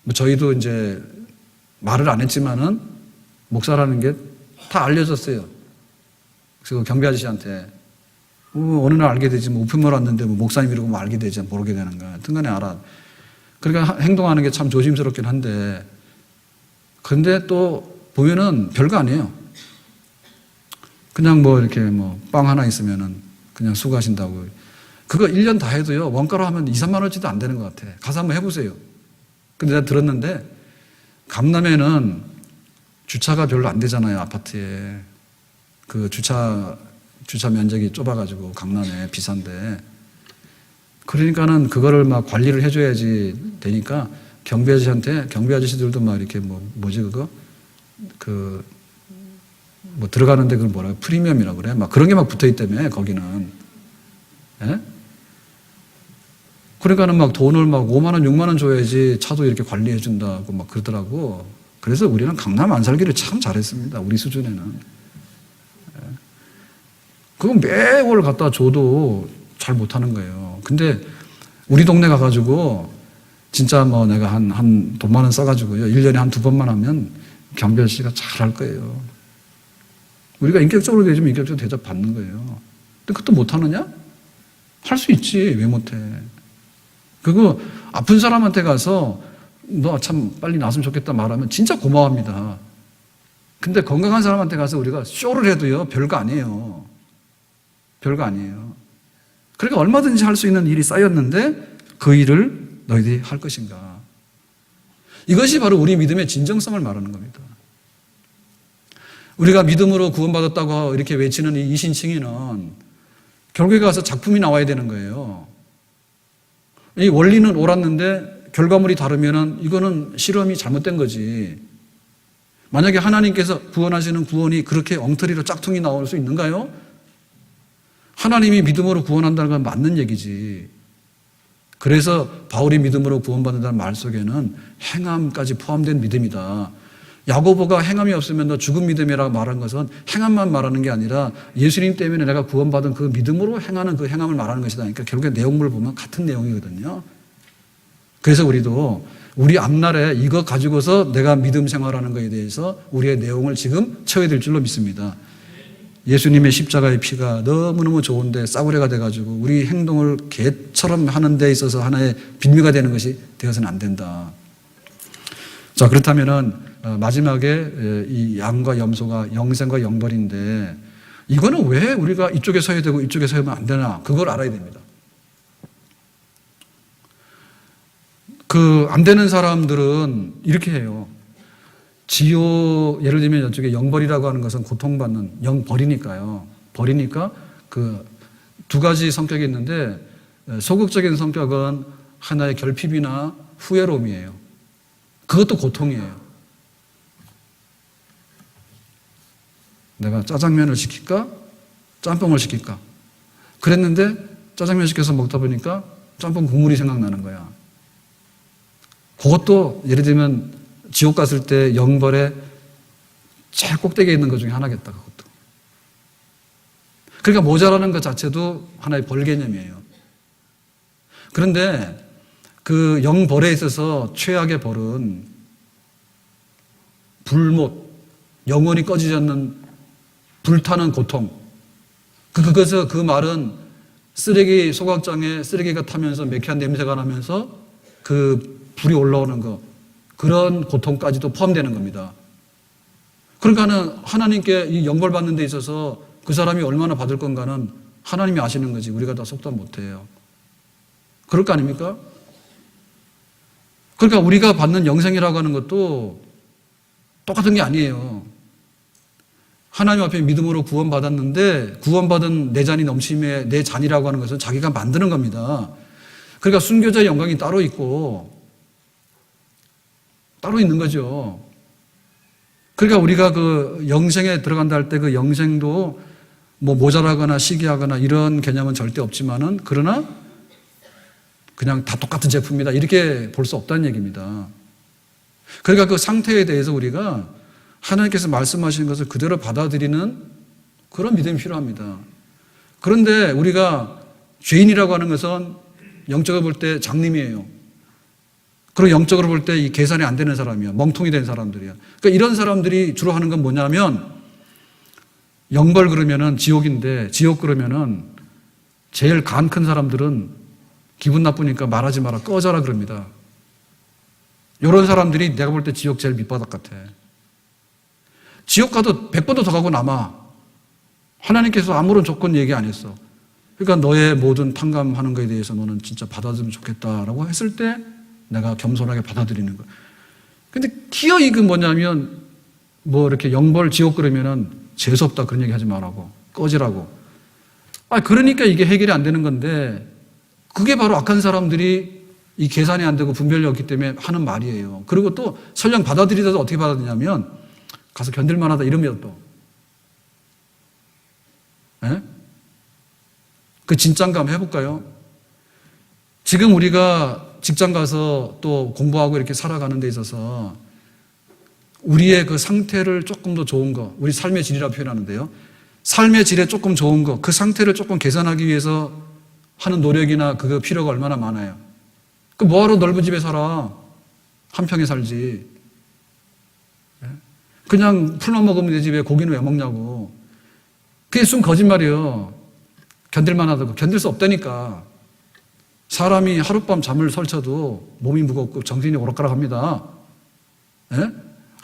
뭐 저희도 이제 말을 안 했지만은 목사라는 게 다 알려졌어요. 그래서 경비 아저씨한테 어느 날 알게 되지, 뭐 우편물 왔는데 뭐 목사님 이러고 뭐 알게 되지, 모르게 되는 거야. 등간에 알아. 그러니까 행동하는 게 참 조심스럽긴 한데, 근데 또 보면은 별거 아니에요. 그냥 뭐 이렇게 뭐 빵 하나 있으면은 그냥 수고하신다고. 그거 1년 다 해도요, 원가로 하면 2, 3만 원어치도 안 되는 것 같아. 가서 한번 해보세요. 근데 내가 들었는데, 강남에는 주차가 별로 안 되잖아요, 아파트에. 그 주차 면적이 좁아가지고 강남에 비싼데. 그러니까는 그거를 막 관리를 해줘야지 되니까 경비 아저씨들도 막 이렇게 뭐지 그거? 뭐 들어가는데 그걸 뭐라고? 프리미엄이라고 그래? 막 그런 게 막 붙어 있다며, 거기는. 예? 그러니까는 막 돈을 막 5만 원, 6만 원 줘야지 차도 이렇게 관리해준다고 막 그러더라고. 그래서 우리는 강남 안 살기를 참 잘했습니다. 우리 수준에는. 예. 그건 매월 갖다 줘도 잘 못하는 거예요. 근데 우리 동네 가가지고 진짜 뭐 내가 한 돈 많은 써가지고요. 1년에 한 2번만 하면 경별 씨가 잘할 거예요. 우리가 인격적으로 대주면 인격적으로 대접 받는 거예요. 근데 그것도 못하느냐? 할 수 있지. 왜 못해? 그거 아픈 사람한테 가서 너 참 빨리 나았으면 좋겠다 말하면 진짜 고마워합니다. 근데 건강한 사람한테 가서 우리가 쇼를 해도요, 별거 아니에요. 별거 아니에요. 그러니까 얼마든지 할 수 있는 일이 쌓였는데 그 일을 너희들이 할 것인가. 이것이 바로 우리 믿음의 진정성을 말하는 겁니다. 우리가 믿음으로 구원받았다고 이렇게 외치는 이 이신칭의는 결국에 가서 작품이 나와야 되는 거예요. 이 원리는 옳았는데 결과물이 다르면은 이거는 실험이 잘못된 거지. 만약에 하나님께서 구원하시는 구원이 그렇게 엉터리로 짝퉁이 나올 수 있는가요? 하나님이 믿음으로 구원한다는 건 맞는 얘기지. 그래서 바울이 믿음으로 구원받는다는 말 속에는 행함까지 포함된 믿음이다. 야고보가 행함이 없으면 너 죽은 믿음이라고 말한 것은 행함만 말하는 게 아니라 예수님 때문에 내가 구원받은 그 믿음으로 행하는 그 행함을 말하는 것이다. 그러니까 결국에 내용물을 보면 같은 내용이거든요. 그래서 우리도 우리 앞날에 이거 가지고서 내가 믿음 생활하는 것에 대해서 우리의 내용을 지금 채워야 될 줄로 믿습니다. 예수님의 십자가의 피가 너무너무 좋은데 싸구려가 돼가지고 우리 행동을 개처럼 하는 데 있어서 하나의 빌미가 되는 것이 되어서는 안 된다. 자, 그렇다면은 마지막에 이 양과 염소가 영생과 영벌인데 이거는 왜 우리가 이쪽에 서야 되고 이쪽에 서면 안 되나? 그걸 알아야 됩니다. 안 되는 사람들은 이렇게 해요. 지옥, 예를 들면 이쪽에 영벌이라고 하는 것은 고통받는 영벌이니까요. 벌이니까 그 두 가지 성격이 있는데 소극적인 성격은 하나의 결핍이나 후회로움이에요. 그것도 고통이에요. 내가 짜장면을 시킬까? 짬뽕을 시킬까? 그랬는데 짜장면 시켜서 먹다 보니까 짬뽕 국물이 생각나는 거야. 그것도 예를 들면 지옥 갔을 때 영벌의 제일 꼭대기에 있는 것 중에 하나겠다. 그것도. 그러니까 모자라는 것 자체도 하나의 벌 개념이에요. 그런데 그 영벌에 있어서 최악의 벌은 불못, 영원히 꺼지지 않는 불타는 고통. 그것은 그 말은 쓰레기 소각장에 쓰레기가 타면서 매캐한 냄새가 나면서 그 불이 올라오는 거, 그런 고통까지도 포함되는 겁니다. 그러니까는 하나님께 이 영벌 받는 데 있어서 그 사람이 얼마나 받을 건가는 하나님이 아시는 거지 우리가 다 속단 못해요. 그럴 거 아닙니까? 그러니까 우리가 받는 영생이라고 하는 것도 똑같은 게 아니에요. 하나님 앞에 믿음으로 구원받았는데 구원받은 내 잔이 넘침에 내 잔이라고 하는 것은 자기가 만드는 겁니다. 그러니까 순교자의 영광이 따로 있고 따로 있는 거죠. 그러니까 우리가 그 영생에 들어간다 할 때 그 영생도 뭐 모자라거나 시기하거나 이런 개념은 절대 없지만은 그러나 그냥 다 똑같은 제품이다 이렇게 볼 수 없다는 얘기입니다. 그러니까 그 상태에 대해서 우리가 하나님께서 말씀하시는 것을 그대로 받아들이는 그런 믿음이 필요합니다. 그런데 우리가 죄인이라고 하는 것은 영적으로 볼 때 장님이에요. 그리고 영적으로 볼 때 이 계산이 안 되는 사람이야. 멍통이 된 사람들이야. 그러니까 이런 사람들이 주로 하는 건 뭐냐면 영벌 그러면은 지옥인데 지옥 그러면은 제일 간 큰 사람들은 기분 나쁘니까 말하지 마라 꺼져라 그럽니다. 이런 사람들이 내가 볼 때 지옥 제일 밑바닥 같아. 지옥 가도 100번도 더 가고 남아. 하나님께서 아무런 조건 얘기 안 했어. 그러니까 너의 모든 탕감하는 것에 대해서 너는 진짜 받아들이면 좋겠다라고 했을 때 내가 겸손하게 받아들이는 거야. 근데 기어이 그 뭐냐면 뭐 이렇게 영벌 지옥 그러면은 재수없다 그런 얘기 하지 말라고 꺼지라고. 그러니까 이게 해결이 안 되는 건데 그게 바로 악한 사람들이 이 계산이 안 되고 분별이 없기 때문에 하는 말이에요. 그리고 또 설령 받아들이더라도 어떻게 받아들이냐면 가서 견딜만하다 이러면 또 그 진짠감 해볼까요? 지금 우리가 직장 가서 또 공부하고 이렇게 살아가는 데 있어서 우리의 그 상태를 조금 더 좋은 거, 우리 삶의 질이라고 표현하는데요. 삶의 질에 조금 좋은 거, 그 상태를 조금 개선하기 위해서 하는 노력이나 그 필요가 얼마나 많아요. 그 뭐하러 넓은 집에 살아? 한 평에 살지. 그냥 풀만 먹으면 되지 왜 고기는 왜 먹냐고. 그게 순 거짓말이에요. 견딜만 하다고. 견딜 수 없다니까. 사람이 하룻밤 잠을 설쳐도 몸이 무겁고 정신이 오락가락합니다. 예?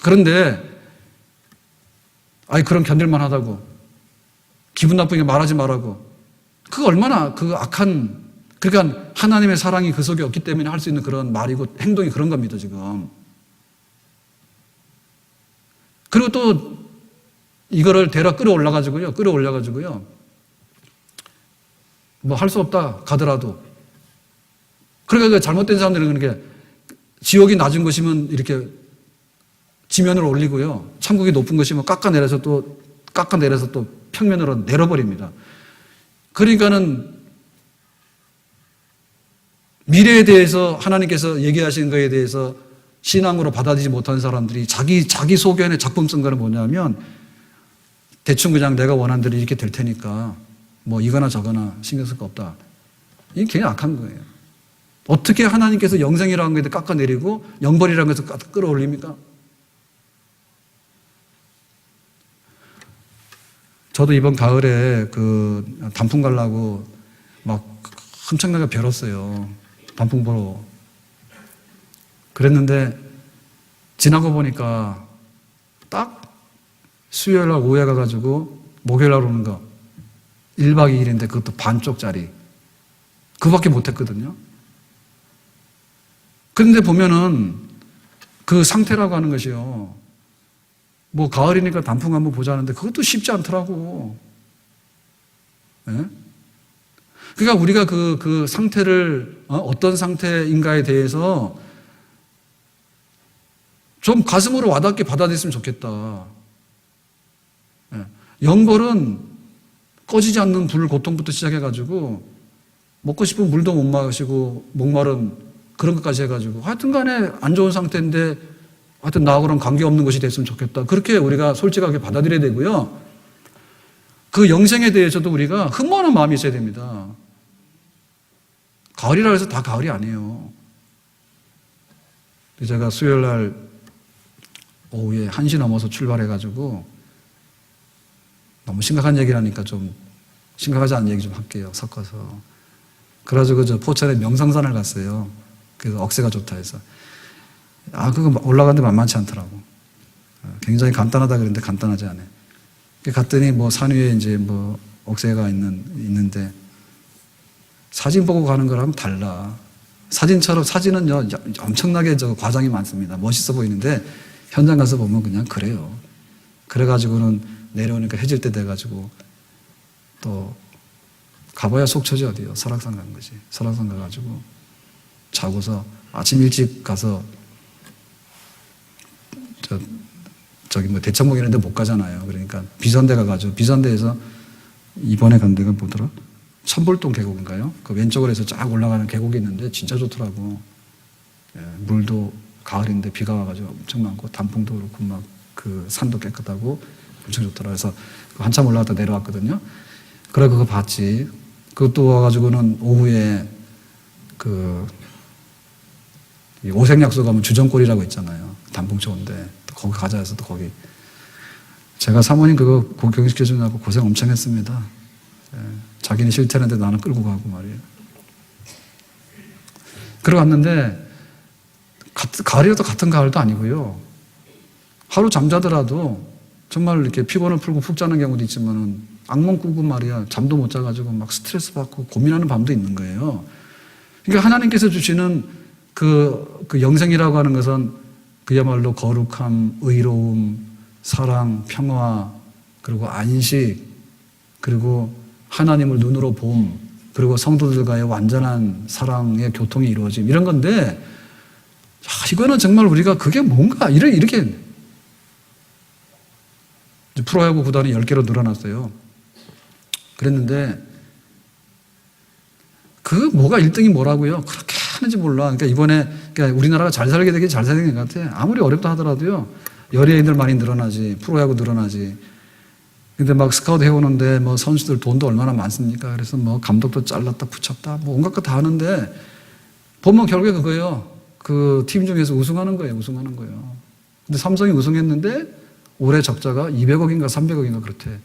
그런데 그럼 견딜만 하다고. 기분 나쁘게 말하지 말라고. 그거 얼마나 그 악한, 그러니까 하나님의 사랑이 그 속에 없기 때문에 할 수 있는 그런 말이고 행동이 그런 겁니다, 지금. 그리고 또 이거를 데려 끌어올려가지고요. 뭐 할 수 없다 가더라도. 그러니까 그 잘못된 사람들은 그런 게 지옥이 낮은 것이면 이렇게 지면으로 올리고요. 천국이 높은 것이면 깎아내려서 또 평면으로 내려버립니다. 그러니까는 미래에 대해서 하나님께서 얘기하신 거에 대해서 신앙으로 받아들이지 못한 사람들이 자기 소견의 작품 쓴 거는 뭐냐면 대충 그냥 내가 원하는 대로 이렇게 될 테니까 뭐 이거나 저거나 신경 쓸 거 없다. 이게 굉장히 악한 거예요. 어떻게 하나님께서 영생이라는 것에 깎아내리고 영벌이라는 것을 끌어올립니까? 저도 이번 가을에 그 단풍 가려고 막 엄청나게 벼렀어요. 단풍 보러. 그랬는데 지나고 보니까 딱 수요일 날 오후에 가가지고 목요일 날 오는 거 1박 2일인데 그것도 반쪽짜리. 그거밖에 못했거든요. 그런데 보면은 그 상태라고 하는 것이요. 뭐 가을이니까 단풍 한번 보자는데 그것도 쉽지 않더라고. 예? 그러니까 우리가 그 상태를 어떤 상태인가에 대해서 좀 가슴으로 와닿게 받아들였으면 좋겠다. 예. 영벌은 꺼지지 않는 불 고통부터 시작해가지고 먹고 싶은 물도 못 마시고 목마름 그런 것까지 해가지고 하여튼 간에 안 좋은 상태인데 하여튼 나하고는 관계없는 것이 됐으면 좋겠다. 그렇게 우리가 솔직하게 받아들여야 되고요. 그 영생에 대해서도 우리가 흠모하는 마음이 있어야 됩니다. 가을이라 해서 다 가을이 아니에요. 제가 수요일 날 오후에 1시 넘어서 출발해가지고 너무 심각한 얘기를 하니까 좀 심각하지 않은 얘기 좀 할게요. 섞어서. 그래가지고 저 포천에 명성산을 갔어요. 그래서 억새가 좋다 해서. 그거 올라가는데 만만치 않더라고. 굉장히 간단하다 그랬는데 간단하지 않아요. 갔더니 뭐 산 위에 이제 뭐 억새가 있는데 사진 보고 가는 거랑은 달라. 사진은요 엄청나게 과장이 많습니다. 멋있어 보이는데 현장 가서 보면 그냥 그래요. 그래가지고는 내려오니까 해질 때 돼가지고 또 가봐야 속초지 어디요. 설악산 간 거지. 설악산 가가지고 자고서 아침 일찍 가서 저기 뭐 대청봉 이런 데 못 가잖아요. 그러니까 비선대 가가지고 비선대에서 이번에 간 데가 뭐더라? 천불동 계곡인가요? 그 왼쪽으로 해서 쫙 올라가는 계곡이 있는데 진짜 좋더라고. 예, 물도 가을인데 비가 와가지고 엄청 많고 단풍도 그렇고 막 그 산도 깨끗하고 엄청 좋더라. 그래서 한참 올라갔다 내려왔거든요. 그래 그거 봤지. 그것도 와가지고는 오후에 그 오색약소 가면 주전골이라고 있잖아요. 단풍 좋은데 거기 가자 해서 또 거기 제가 사모님 그거 구경시켜주느라고 고생 엄청 했습니다. 예, 자기는 싫다는데 나는 끌고 가고 말이에요. 그러고 갔는데 가을이라도 같은 가을도 아니고요. 하루 잠자더라도 정말 이렇게 피곤을 풀고 푹 자는 경우도 있지만은 악몽 꾸고 말이야 잠도 못 자가지고 막 스트레스 받고 고민하는 밤도 있는 거예요. 그러니까 하나님께서 주시는 그 영생이라고 하는 것은 그야말로 거룩함, 의로움, 사랑, 평화, 그리고 안식, 그리고 하나님을 눈으로 봄, 그리고 성도들과의 완전한 사랑의 교통이 이루어짐 이런 건데 이거는 정말 우리가 그게 뭔가 이렇게 프로야구 구단이 10개로 늘어났어요. 그랬는데 그 뭐가 1등이 뭐라고요? 그렇게 하는지 몰라. 그러니까 이번에 우리나라가 잘 살게 되긴 잘 살게 된 것 같아. 아무리 어렵다 하더라도요. 연예인들 많이 늘어나지, 프로야구 늘어나지. 근데 막 스카우트 해오는데 뭐 선수들 돈도 얼마나 많습니까? 그래서 뭐 감독도 잘랐다 붙였다 뭐 온갖 거 다 하는데 보면 결국에 그거예요. 그 팀 중에서 우승하는 거예요. 우승하는 거예요. 근데 삼성이 우승했는데 올해 적자가 200억인가 300억인가 그렇대.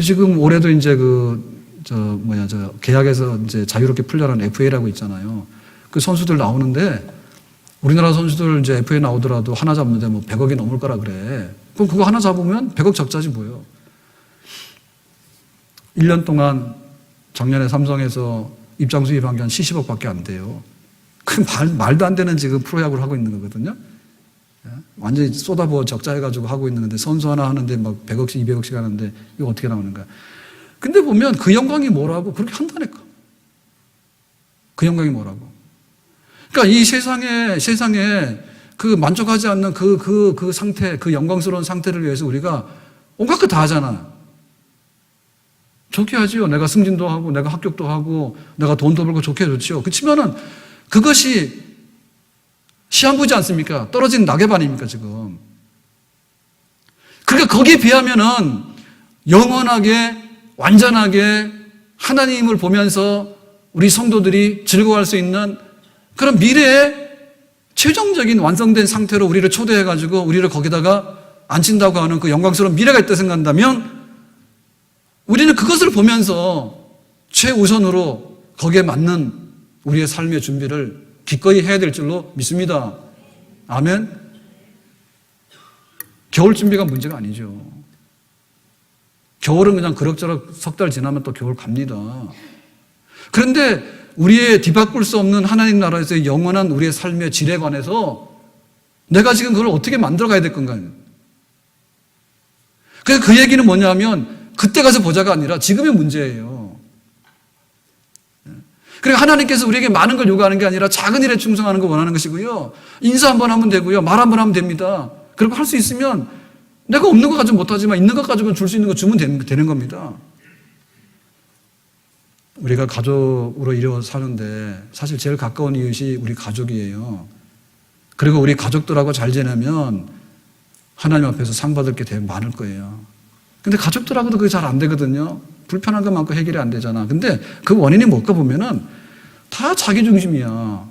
지금 올해도 이제 계약에서 이제 자유롭게 풀려라는 FA라고 있잖아요. 그 선수들 나오는데 우리나라 선수들 이제 FA 나오더라도 하나 잡는데 뭐 100억이 넘을 거라 그래. 그럼 그거 하나 잡으면 100억 적자지 뭐예요. 1년 동안 작년에 삼성에서 입장 수입한 게 한 70억밖에 안 돼요. 그 말도 안 되는 지금 프로야구를 하고 있는 거거든요. 완전히 쏟아부어 적자해가지고 하고 있는 건데 선수 하나 하는데 막 100억씩 200억씩 하는데 이거 어떻게 나오는 거야. 근데 보면 그 영광이 뭐라고 그렇게 한다니까. 그 영광이 뭐라고. 그러니까 이 세상에 그 만족하지 않는 그 상태, 그 영광스러운 상태를 위해서 우리가 온갖 거 다 하잖아. 좋게 하지요. 내가 승진도 하고, 내가 합격도 하고, 내가 돈도 벌고 좋게 좋지요. 그렇지만은 그것이 시한부지 않습니까? 떨어진 낙엽 아닙니까, 지금. 그러니까 거기에 비하면은 영원하게, 완전하게 하나님을 보면서 우리 성도들이 즐거워할 수 있는 그런 미래의 최종적인 완성된 상태로 우리를 초대해가지고 우리를 거기다가 앉힌다고 하는 그 영광스러운 미래가 있다 생각한다면 우리는 그것을 보면서 최우선으로 거기에 맞는 우리의 삶의 준비를 기꺼이 해야 될 줄로 믿습니다. 아멘. 겨울 준비가 문제가 아니죠. 겨울은 그냥 그럭저럭 석 달 지나면 또 겨울 갑니다. 그런데 우리의 뒤바꿀 수 없는 하나님 나라에서의 영원한 우리의 삶의 질에 관해서 내가 지금 그걸 어떻게 만들어 가야 될 건가요? 그래서 그 얘기는 뭐냐면 그때 가서 보자가 아니라 지금의 문제예요. 그러니까 하나님께서 우리에게 많은 걸 요구하는 게 아니라 작은 일에 충성하는 걸 원하는 것이고요. 인사 한번 하면 되고요. 말 한번 하면 됩니다. 그리고 할 수 있으면 내가 없는 거 가지고 못하지만 있는 것 가지고 줄 수 있는 거 주면 되는 겁니다. 우리가 가족으로 이루어 사는데 사실 제일 가까운 이웃이 우리 가족이에요. 그리고 우리 가족들하고 잘 지내면 하나님 앞에서 상 받을 게 되게 많을 거예요. 근데 가족들하고도 그게 잘 안 되거든요. 불편한 것 많고 해결이 안 되잖아. 근데 그 원인이 뭘까 보면은 다 자기 중심이야.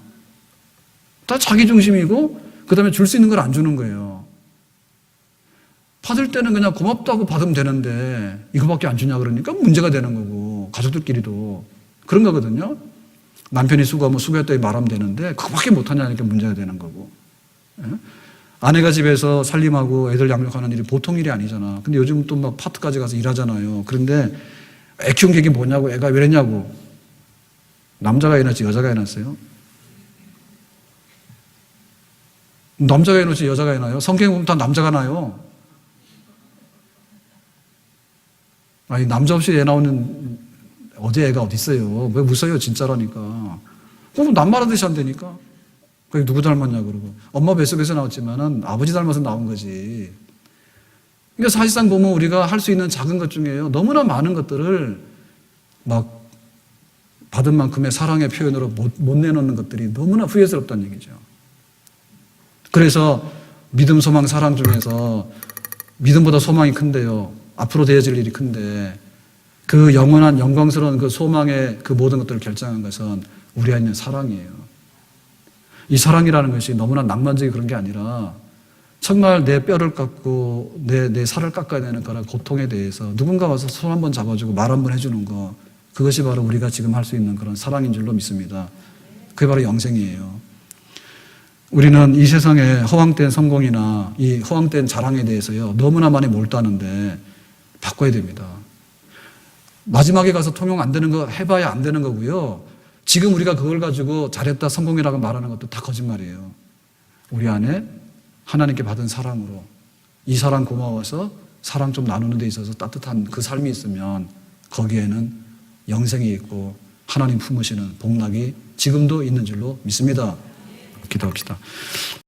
다 자기 중심이고 그 다음에 줄 수 있는 걸 안 주는 거예요. 받을 때는 그냥 고맙다고 받으면 되는데 이거밖에 안 주냐 그러니까 문제가 되는 거고 가족들끼리도 그런 거거든요. 남편이 수고하면 수고했다고 말하면 되는데 그거밖에 못하냐니까 문제가 되는 거고. 예? 아내가 집에서 살림하고 애들 양육하는 일이 보통 일이 아니잖아. 근데 요즘 또 막 파트까지 가서 일하잖아요. 그런데 애 키운 게 뭐냐고 애가 왜 이랬냐고. 남자가 애 낳지 여자가 애 낳았어요? 남자가 애 낳지 여자가 애 낳아요? 성경에 보면 다 남자가 낳아요. 아니 남자 없이 애 나오는 어디 애가 어디 있어요. 왜 웃어요 진짜라니까. 그럼 남 말하듯이 한다니까. 그게 누구 닮았냐 그러고. 엄마 뱃속에서 나왔지만은 아버지 닮아서 나온 거지. 그러니까 사실상 보면 우리가 할 수 있는 작은 것 중에요. 너무나 많은 것들을 막 받은 만큼의 사랑의 표현으로 못 내놓는 것들이 너무나 후회스럽다는 얘기죠. 그래서 믿음, 소망, 사랑 중에서 믿음보다 소망이 큰데요. 앞으로 되어질 일이 큰데 그 영원한 영광스러운 그 소망의 그 모든 것들을 결정한 것은 우리 안에 있는 사랑이에요. 이 사랑이라는 것이 너무나 낭만적인 그런 게 아니라 정말 내 뼈를 깎고 내 살을 깎아야 되는 그런 고통에 대해서 누군가 와서 손 한번 잡아주고 말 한번 해주는 거 그것이 바로 우리가 지금 할 수 있는 그런 사랑인 줄로 믿습니다. 그게 바로 영생이에요. 우리는 이 세상에 허황된 성공이나 이 허황된 자랑에 대해서요 너무나 많이 몰두하는데 바꿔야 됩니다. 마지막에 가서 통용 안 되는 거 해봐야 안 되는 거고요. 지금 우리가 그걸 가지고 잘했다 성공이라고 말하는 것도 다 거짓말이에요. 우리 안에 하나님께 받은 사랑으로 이 사랑 고마워서 사랑 좀 나누는 데 있어서 따뜻한 그 삶이 있으면 거기에는 영생이 있고 하나님 품으시는 복락이 지금도 있는 줄로 믿습니다. 기도합시다.